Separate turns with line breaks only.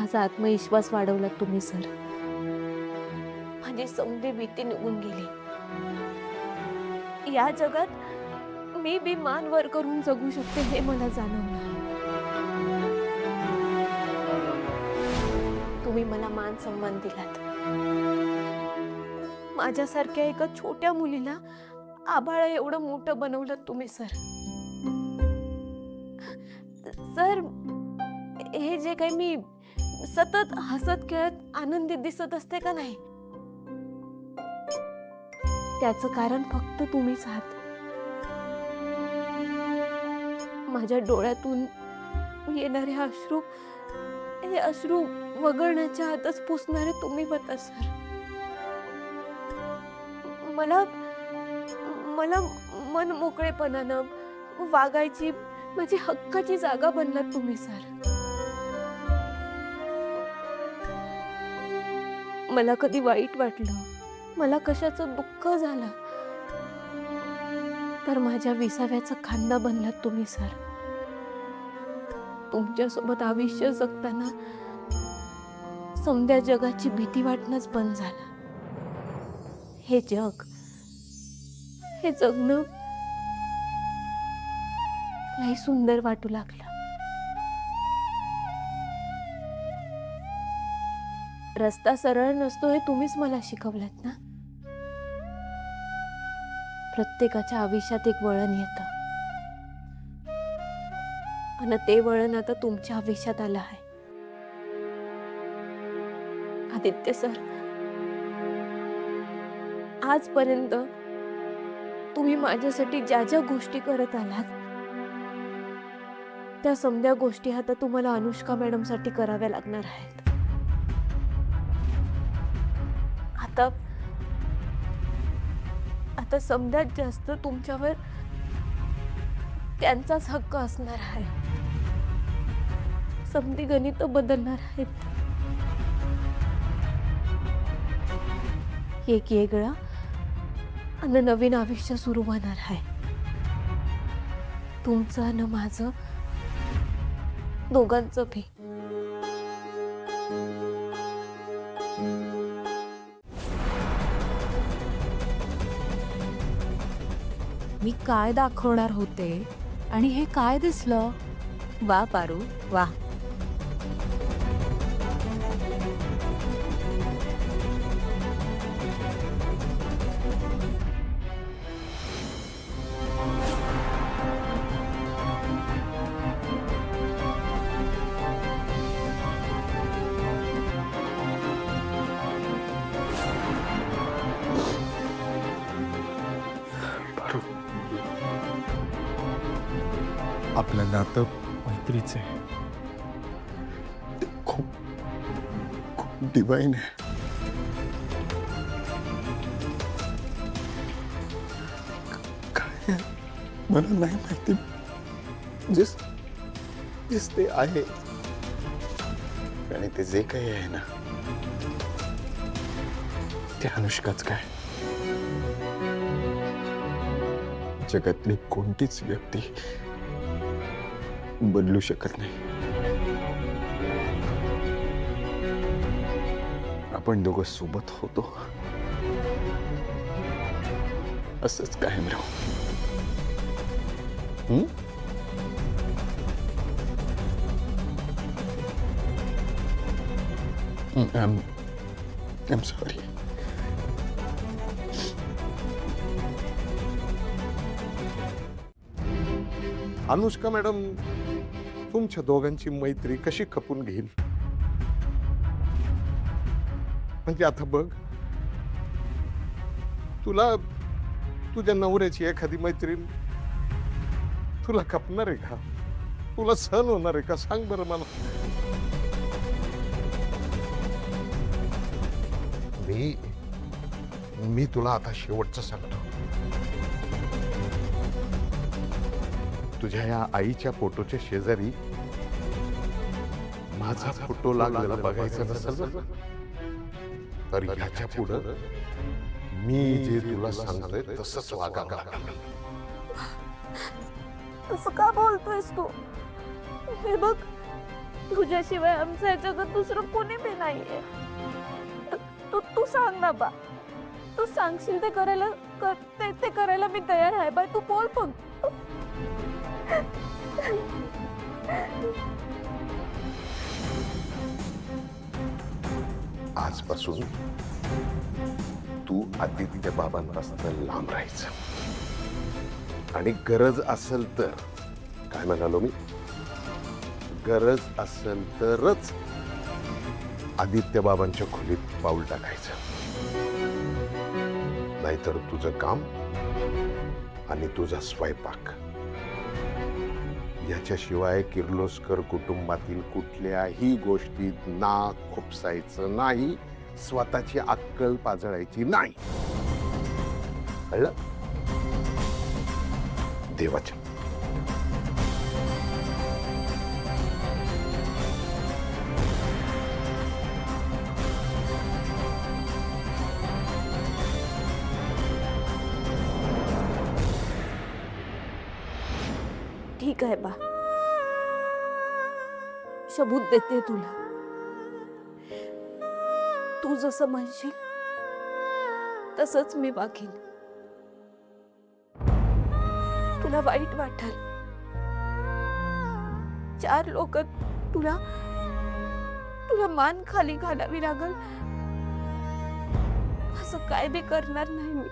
माझा आत्मविश्वास वाढवला तुम्ही सर. माझी समधी भीती निघून गेली. या जगात मी बी मान वर करून जगू शकते हे मला जाणवलं. तुम्ही मला मान सन्मान दिलात. माझ्यासारख्या एका छोट्या मुलीला आभाळ एवढं मोठं बनवलं तुम्ही सर. सर, हे जे काही मी सतत हसत खेळत आनंदित दिसत असते का नाही, त्याचं कारण फक्त तुम्हीच आहात. माझ्या डोळ्यातून येणारे अश्रू, हे अश्रू वगळण्याच्या आतच पुसणारे तुम्ही होता सर. मला मला मन मोकळेपणानं वागायची माझी हक्काची जागा बनलात तुम्ही सर. मला कधी वाईट वाटलं, मला कशाचं दुःख झालं, तर माझ्या विसाव्याचा खांदा बनलात तुम्ही सर. तुमच्यासोबत आयुष्य जगताना समध्या जगाची भीती वाटणंच बंद झालं. हे जग, हे जगणं लई सुंदर वाटू लागलं. रस्ता सरळ नसतो हे तुम्हीच मला शिकवलंत ना. प्रत्येकाच्या आयुष्यात एक वळण येतं आणि ते वळण आता तुमच्या आयुष्यात आलं आहे. आदित्य सर, आजपर्यंत तुम्ही माझ्यासाठी ज्या ज्या गोष्टी करत आलात, त्या समध्या गोष्टी आता तुम्हाला अनुष्का मॅडम साठी कराव्या लागणार आहेत. आता समध्यात जास्त तुमच्यावर त्यांचाच हक्क असणार आहे. समधी गणित बदलणार आहेत. एक वेगळा आणि नवीन आयुष्य सुरू होणार आहे. तुमचं आणि माझं दोघांचं भी.
मी काय दाखवणार होते आणि हे काय दिसलं. वा पारू वा.
आपलं नातं मैत्रीचं आहे. ते खूप खूप डिवाइन आहे. काय आहे? मला नाही माहिती. जिस ते आहे आणि ते जे काही आहे ना, ते अनुष्काच काय. जगातली कोणतीच व्यक्ती बदलू शकत नाही. आपण दोघं सोबत होतो, असंच कायम राहू. I'm sorry. अनुष्का मॅडम तुमच्या दोघांची मैत्री कशी खपून घेईल. म्हणजे आता बघ, तुला तुझ्या नवऱ्याची एखादी मैत्रीण तुला खपणार आहे का? तुला सहन होणार आहे का? सांग बरं मला.
मी तुला आता शेवटचं सांगतो. तुझ्या या आईच्या फोटोच्या शेजारी माझा फोटो लागलेला बघायचा नसेल ना, तर ह्याच्या पुढं मी जे तुला सांगतोय तसंच वागावं लागेल.
असं का बोलतोयस तू? हे बघ, तुझ्याशिवाय आमच्या जगात दुसरं कोणी बी नाहीये. तू तू सांग ना बा. तू सांगशील ते करायला ते करायला मी तयार आहे बा. तू बोल फक्त.
आजपासून तू आदित्य बाबांपासून लांब राहायचं आणि गरज असेल तर, काय म्हणालो मी, गरज असेल तरच आदित्य बाबांच्या खोलीत पाऊल टाकायचं. नाहीतर तुझं काम आणि तुझा स्वयंपाक याच्याशिवाय किर्लोस्कर कुटुंबातील कुठल्याही गोष्टीत नाक खुपसायचं नाही, स्वतःची अक्कल पाजळायची नाही. कळलं? देवाच्या
ठीक आहे बा. सबूत देते तुला. तू जसं म्हणशील तसंच मी वागेन. तुला वाईट वाटेल, 4 लोक तुला मान खाली घालावी लागल, असं काय बी करणार नाही मी.